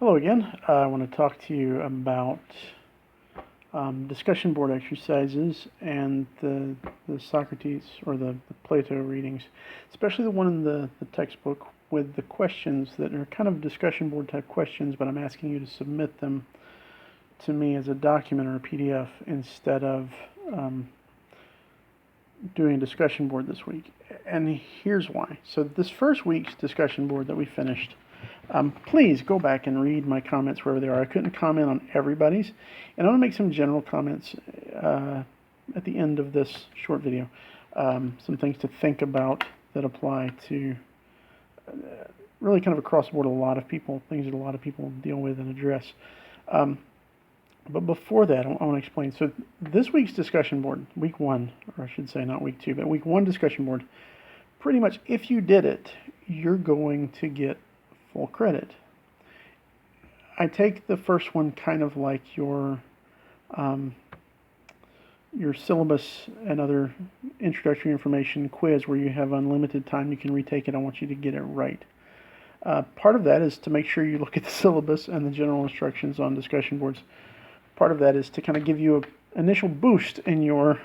Hello again. I want to talk to you about discussion board exercises and the Socrates or the Plato readings, especially the one in the textbook with the questions that are kind of discussion board type questions, but I'm asking you to submit them to me as a document or a PDF instead of doing a discussion board this week. And here's why. So this first week's discussion board that we finished, please go back and read my comments wherever they are. I couldn't comment on everybody's, and I want to make some general comments at the end of this short video. Some things to think about that apply to really kind of across the board a lot of people, things that a lot of people deal with and address. But before that, I want to explain. So this week's discussion board, week one, or I should say not week two, but week one discussion board, pretty much if you did it, you're going to get full credit. I take the first one kind of like your syllabus and other introductory information quiz where you have unlimited time, you can retake it. I want you to get it right. Part of that is to make sure you look at the syllabus and the general instructions on discussion boards. Part of that is to kind of give you an initial boost in your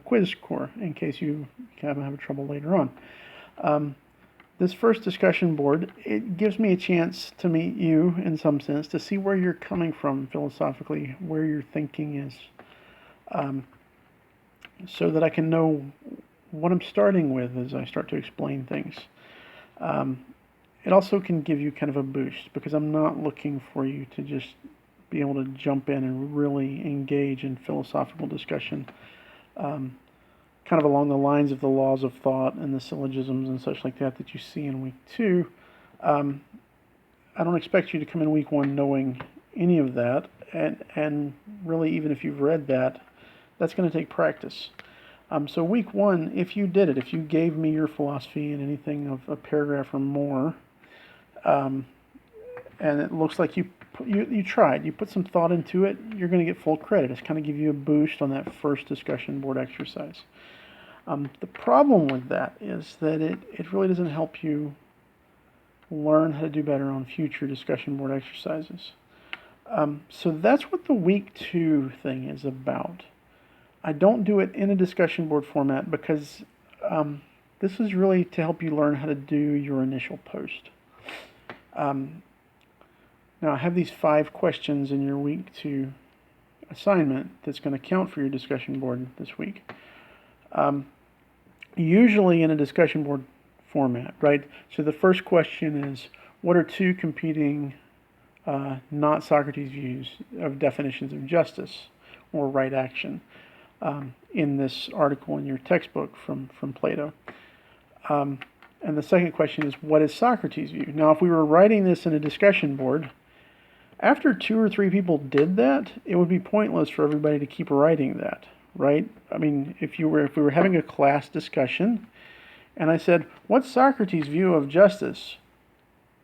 quiz score in case you have trouble later on. This first discussion board, it gives me a chance to meet you in some sense, to see where you're coming from philosophically, where your thinking is, so that I can know what I'm starting with as I start to explain things. It also can give you kind of a boost because I'm not looking for you to just be able to jump in and really engage in philosophical discussion. Kind of along the lines of the laws of thought and the syllogisms and such like that you see in week two. I don't expect you to come in week one knowing any of that, and really even if you've read that, that's going to take practice. So week one, if you did it, if you gave me your philosophy in anything of a paragraph or more, and it looks like you tried, you put some thought into it, you're going to get full credit. It's kind of give you a boost on that first discussion board exercise. The problem with that is that it really doesn't help you learn how to do better on future discussion board exercises. So that's what the week two thing is about. I don't do it in a discussion board format because this is really to help you learn how to do your initial post. Now I have these 5 questions in your week 2 assignment that's going to count for your discussion board this week. Usually in a discussion board format, right? So the first question is, what are 2 competing not Socrates views of definitions of justice or right action in this article in your textbook from Plato? And the second question is, what is Socrates' view? Now, if we were writing this in a discussion board, after 2 or 3 people did that, it would be pointless for everybody to keep writing that, right? I mean, if we were having a class discussion, and I said, what's Socrates' view of justice?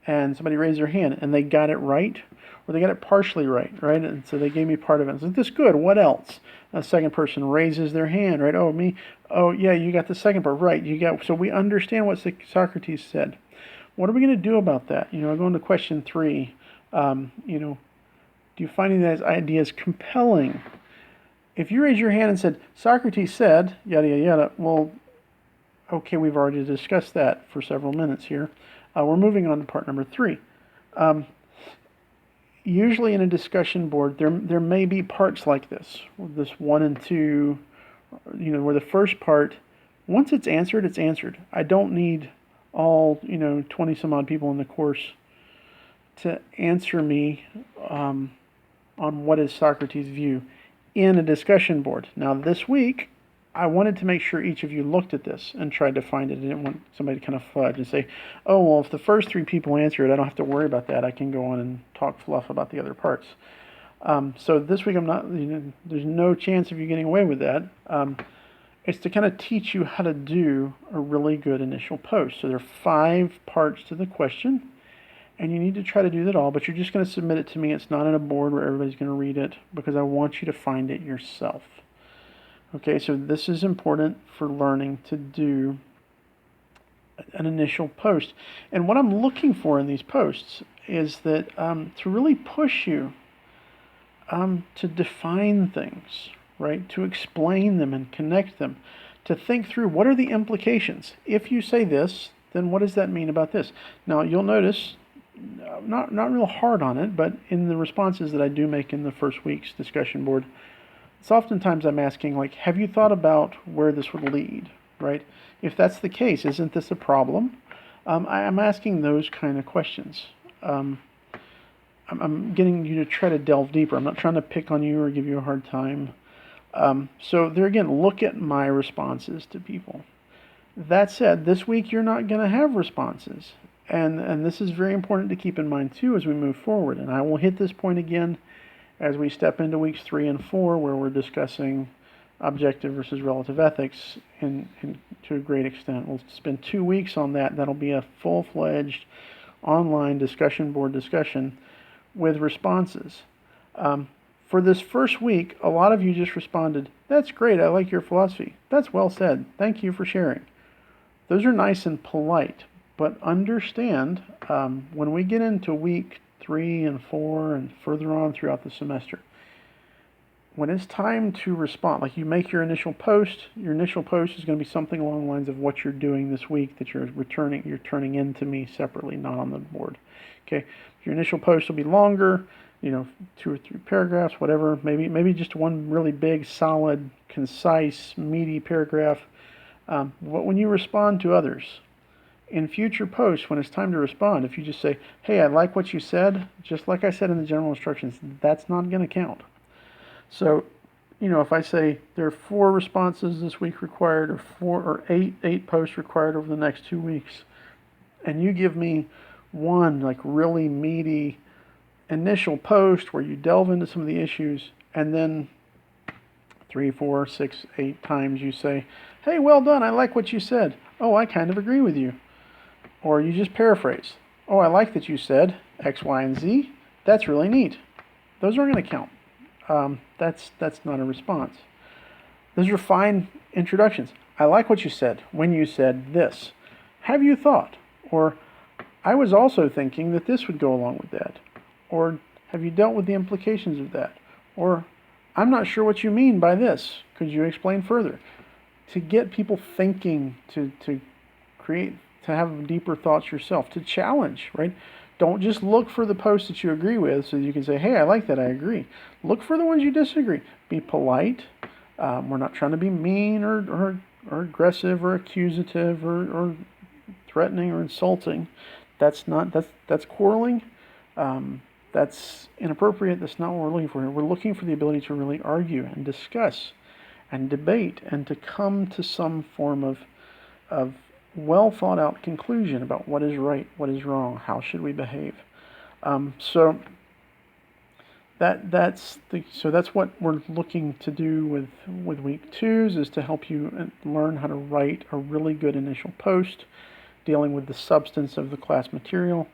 And somebody raised their hand, and they got it right, or they got it partially right? And so they gave me part of it. I said, this is good, what else? A second person raises their hand, right? Oh, me? Oh, yeah, you got the second part, right. So we understand what Socrates said. What are we going to do about that? I go into question 3. Do you find these ideas compelling? If you raise your hand and said, Socrates said, yada, yada, yada, well, okay, we've already discussed that for several minutes here. We're moving on to part number 3. Usually in a discussion board, there may be parts like this 1 and 2, where the first part, once it's answered, it's answered. I don't need all, 20 some odd people in the course to answer me on what is Socrates' view in a discussion board. Now this week, I wanted to make sure each of you looked at this and tried to find it. I didn't want somebody to kind of fudge and say, oh, well, if the first 3 people answer it, I don't have to worry about that. I can go on and talk fluff about the other parts. So this week, I'm not, there's no chance of you getting away with that. It's to kind of teach you how to do a really good initial post. So there are 5 parts to the question, and you need to try to do that all, but you're just going to submit it to me. It's not on a board where everybody's going to read it because I want you to find it yourself. Okay, so this is important for learning to do an initial post. And what I'm looking for in these posts is that to really push you to define things, right? To explain them and connect them, to think through what are the implications. If you say this, then what does that mean about this? Now, you'll notice, not real hard on it, but in the responses that I do make in the first week's discussion board, it's oftentimes I'm asking, like, have you thought about where this would lead, right? If that's the case, isn't this a problem? I'm asking those kind of questions. I'm getting you to try to delve deeper. I'm not trying to pick on you or give you a hard time. So there again, look at my responses to people. That said, this week you're not going to have responses. And this is very important to keep in mind too as we move forward. And I will hit this point again as we step into weeks 3 and 4, where we're discussing objective versus relative ethics to a great extent. We'll spend 2 weeks on that. That'll be a full-fledged online discussion board discussion with responses. For this first week, a lot of you just responded, "That's great, I like your philosophy. That's well said. Thank you for sharing." Those are nice and polite, but understand when we get into week 3 and 4 and further on throughout the semester, when it's time to respond, like you make your initial post is going to be something along the lines of what you're doing this week that you're turning in to me separately, not on the board. Okay, your initial post will be longer, 2 or 3 paragraphs, whatever, maybe just one really big, solid, concise, meaty paragraph. But when you respond to others, in future posts, when it's time to respond, if you just say, "Hey, I like what you said," just like I said in the general instructions, that's not going to count. So, if I say there are 4 responses this week required, or 4 or 8 posts required over the next 2 weeks, and you give me one like really meaty initial post where you delve into some of the issues, and then 3, 4, 6, 8 times you say, "Hey, well done, I like what you said. Oh, I kind of agree with you." Or you just paraphrase, "Oh, I like that you said X, Y, and Z. That's really neat." Those aren't going to count. That's not a response. Those are fine introductions. "I like what you said when you said this. Have you thought?" Or, "I was also thinking that this would go along with that." Or, "Have you dealt with the implications of that?" Or, "I'm not sure what you mean by this. Could you explain further?" To get people thinking, to create, to have deeper thoughts yourself, to challenge, right? Don't just look for the posts that you agree with so you can say, "Hey, I like that, I agree." Look for the ones you disagree. Be polite. We're not trying to be mean or aggressive or accusative or threatening or insulting. That's quarreling. That's inappropriate. That's not what we're looking for here. We're looking for the ability to really argue and discuss and debate and to come to some form of well thought out conclusion about what is right, what is wrong, how should we behave. So that's what we're looking to do with week 2s, is to help you learn how to write a really good initial post dealing with the substance of the class material.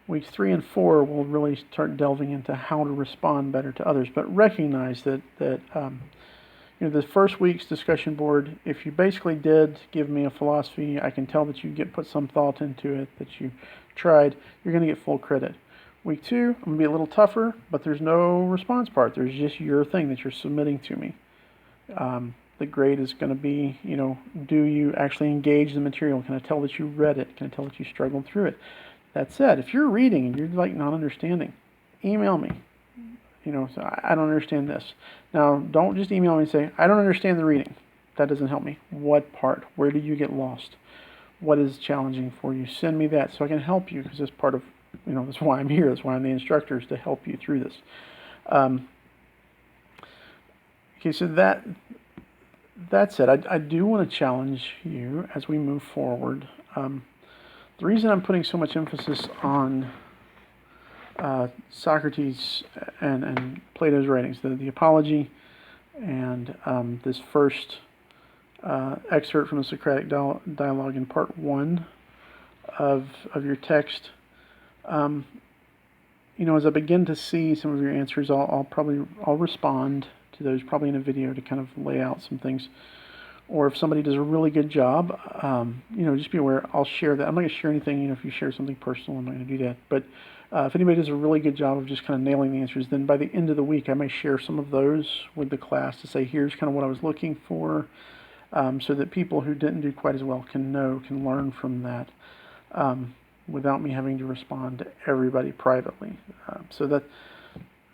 Weeks 3 and 4 will really start delving into how to respond better to others, but recognize that the first week's discussion board, if you basically did give me a philosophy, I can tell that you put some thought into it, that you tried, you're going to get full credit. Week 2, I'm going to be a little tougher, but there's no response part. There's just your thing that you're submitting to me. The grade is going to be, do you actually engage the material? Can I tell that you read it? Can I tell that you struggled through it? That said, if you're reading and you're like not understanding, email me. So I don't understand this. Now, don't just email me and say, "I don't understand the reading." That doesn't help me. What part? Where did you get lost? What is challenging for you? Send me that so I can help you, because that's part of, that's why I'm here. That's why I'm the instructor, is to help you through this. Okay, so that said, I do want to challenge you as we move forward. The reason I'm putting so much emphasis on Socrates and Plato's writings, the Apology, and this first excerpt from the Socratic dialogue in part 1 of your text. As I begin to see some of your answers, I'll respond to those probably in a video to kind of lay out some things. or if somebody does a really good job, just be aware. I'll share that. I'm not going to share anything. If you share something personal, I'm not going to do that. But if anybody does a really good job of just kind of nailing the answers, then by the end of the week, I may share some of those with the class to say, here's kind of what I was looking for, so that people who didn't do quite as well can learn from that, without me having to respond to everybody privately. So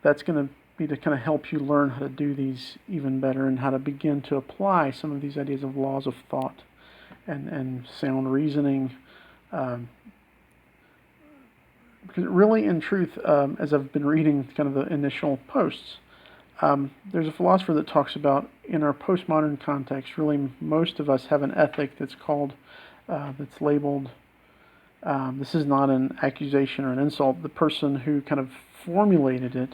that's going to be to kind of help you learn how to do these even better and how to begin to apply some of these ideas of laws of thought and sound reasoning. Because really, in truth, as I've been reading kind of the initial posts, there's a philosopher that talks about, in our postmodern context, really most of us have an ethic that's called, that's labeled, this is not an accusation or an insult, the person who kind of formulated it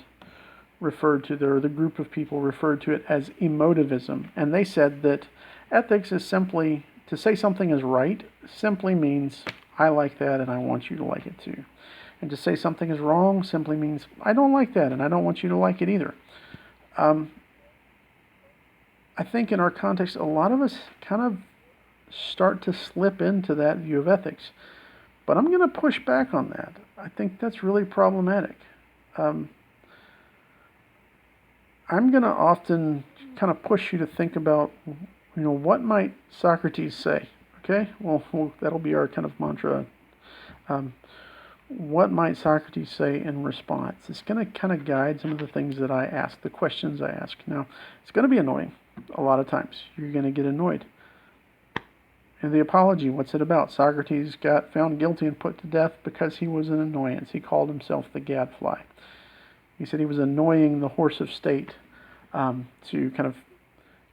referred to, the group of people referred to it as emotivism. And they said that ethics is simply, to say something is right simply means I like that and I want you to like it too. And to say something is wrong simply means I don't like that and I don't want you to like it either. I think in our context, a lot of us kind of start to slip into that view of ethics. But I'm going to push back on that. I think that's really problematic. I'm going to often kind of push you to think about, what might Socrates say? Okay, well that'll be our kind of mantra. What might Socrates say in response? It's going to kind of guide some of the things that I ask, the questions I ask. Now, it's going to be annoying a lot of times. You're going to get annoyed. In the Apology, what's it about? Socrates got found guilty and put to death because he was an annoyance. He called himself the gadfly. He said he was annoying the horse of state, to kind of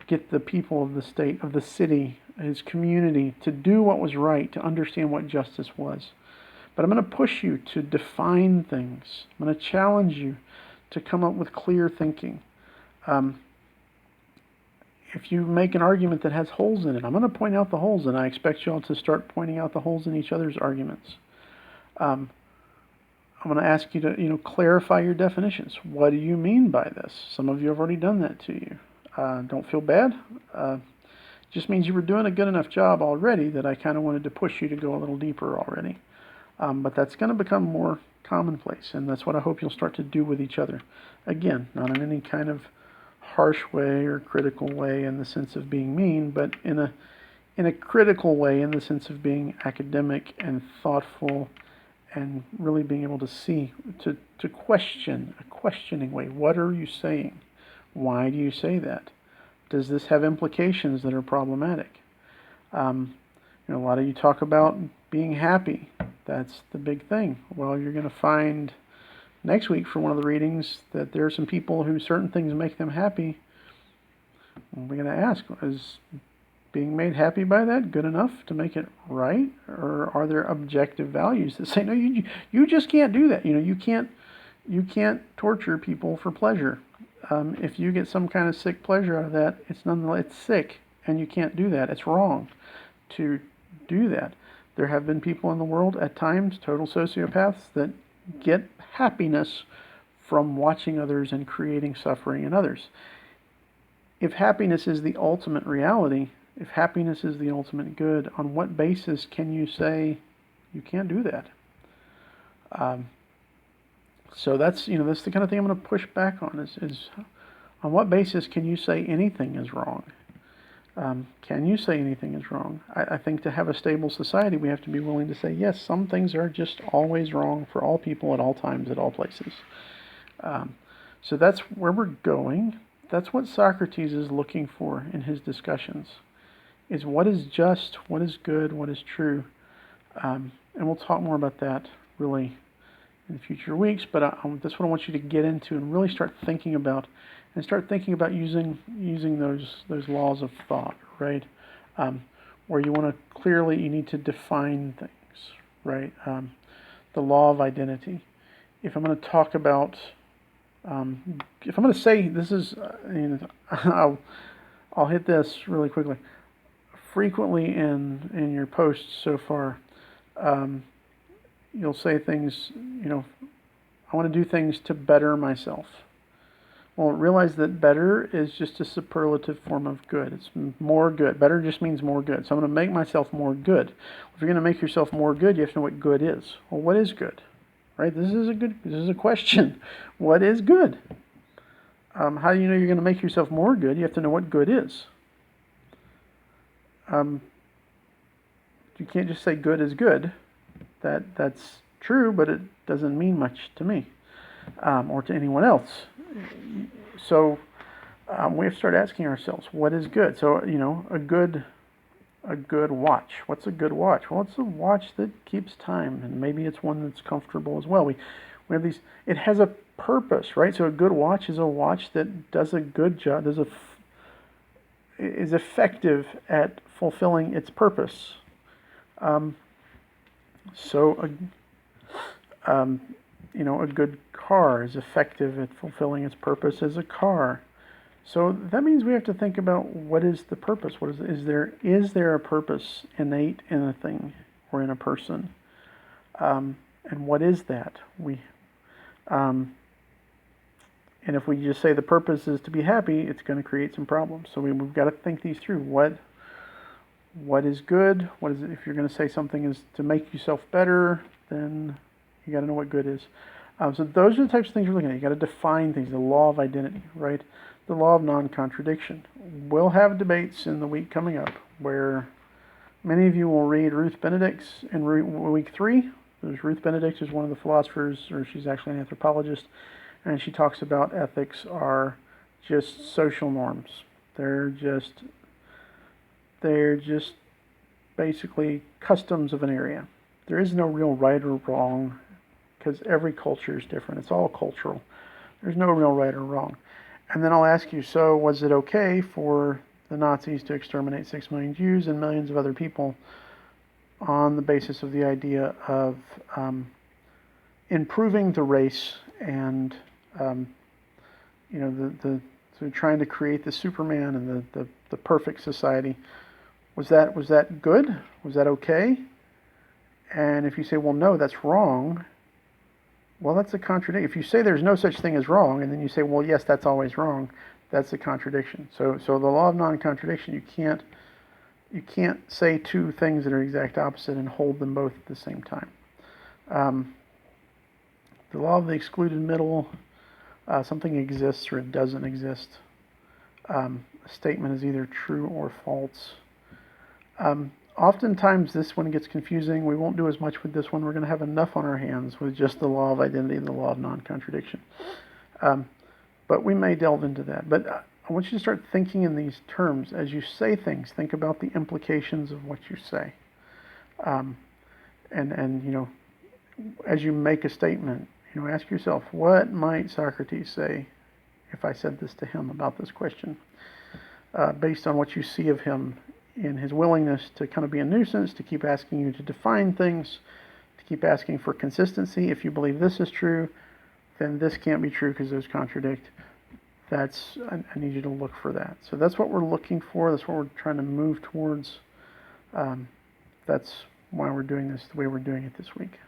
get the people of the state, of the city, his community, to do what was right, to understand what justice was. But I'm going to push you to define things. I'm going to challenge you to come up with clear thinking. If you make an argument that has holes in it, I'm going to point out the holes, and I expect you all to start pointing out the holes in each other's arguments. I'm going to ask you to, clarify your definitions. What do you mean by this? Some of you have already done that to you. Don't feel bad. Just means you were doing a good enough job already that I kind of wanted to push you to go a little deeper already. But that's going to become more commonplace, and that's what I hope you'll start to do with each other. Again, not in any kind of harsh way or critical way in the sense of being mean, but in a critical way in the sense of being academic and thoughtful and really being able to see, to question, a questioning way. What are you saying? Why do you say that? Does this have implications that are problematic? A lot of you talk about being happy. That's the big thing. Well, you're going to find next week for one of the readings that there are some people who certain things make them happy. We're going to ask, is being made happy by that good enough to make it right? Or are there objective values that say, no, you just can't do that. You can't torture people for pleasure. If you get some kind of sick pleasure out of that, it's sick, and you can't do that. It's wrong to do that. There have been people in the world at times, total sociopaths, that get happiness from watching others and creating suffering in others. If happiness is the ultimate reality, if happiness is the ultimate good, on what basis can you say you can't do that? So that's the kind of thing I'm going to push back on, is on what basis can you say anything is wrong? Can you say anything is wrong? I think to have a stable society, we have to be willing to say, yes, some things are just always wrong for all people at all times, at all places. So that's where we're going. That's what Socrates is looking for in his discussions, is what is just, what is good, what is true. And we'll talk more about that really in future weeks, but that's what I want you to get into and really start thinking about, using those laws of thought, right? Where you need to define things, right? The law of identity. If I'm going to talk about, if I'm going to say this is, I'll hit this really quickly. Frequently in your posts so far, you'll say things, I want to do things to better myself. Well, realize that better is just a superlative form of good. It's more good. Better just means more good. So I'm going to make myself more good. If you're going to make yourself more good, you have to know what good is. Well, what is good? Right? This is a question. What is good? How do you know you're going to make yourself more good? You have to know what good is. You can't just say good is good. That's true, but it doesn't mean much to me or to anyone else. So we have to start asking ourselves, what is good? So a good watch. What's a good watch? Well, it's a watch that keeps time, and maybe it's one that's comfortable as well. We have these. It has a purpose, right? So a good watch is a watch that does a good job. Is effective at fulfilling its purpose. So a good car is effective at fulfilling its purpose as a car. So that means we have to think about what is the purpose. Is there a purpose innate in a thing or in a person? And what is that? And if we just say the purpose is to be happy, it's going to create some problems. So we've got to think these through. What is good? What is it? If you're going to say something is to make yourself better, then you got to know what good is. So those are the types of things we're looking at. You got to define things. The law of identity, right? The law of non-contradiction. We'll have debates in the week coming up where many of you will read Ruth Benedict's in week 3. Ruth Benedict is one of the philosophers, or she's actually an anthropologist, and she talks about ethics are just social norms. They're just basically customs of an area. There is no real right or wrong because every culture is different. It's all cultural. There's no real right or wrong. And then I'll ask you, so was it okay for the Nazis to exterminate 6 million Jews and millions of other people on the basis of the idea of improving the race and so trying to create the Superman and the perfect society? Was that good? Was that okay? And if you say, well, no, that's wrong, well, that's a contradiction. If you say there's no such thing as wrong, and then you say, well, yes, that's always wrong, that's a contradiction. So the law of non-contradiction, you can't say two things that are exact opposite and hold them both at the same time. The law of the excluded middle, something exists or it doesn't exist. A statement is either true or false. Oftentimes this one gets confusing. We won't do as much with this one. We're going to have enough on our hands with just the law of identity and the law of non-contradiction. But we may delve into that. But I want you to start thinking in these terms. As you say things, think about the implications of what you say. As you make a statement, ask yourself, what might Socrates say if I said this to him about this question? Based on what you see of him in his willingness to kind of be a nuisance, to keep asking you to define things, to keep asking for consistency. If you believe this is true, then this can't be true because those contradict. I need you to look for that. So that's what we're looking for. That's what we're trying to move towards. That's why we're doing this the way we're doing it this week.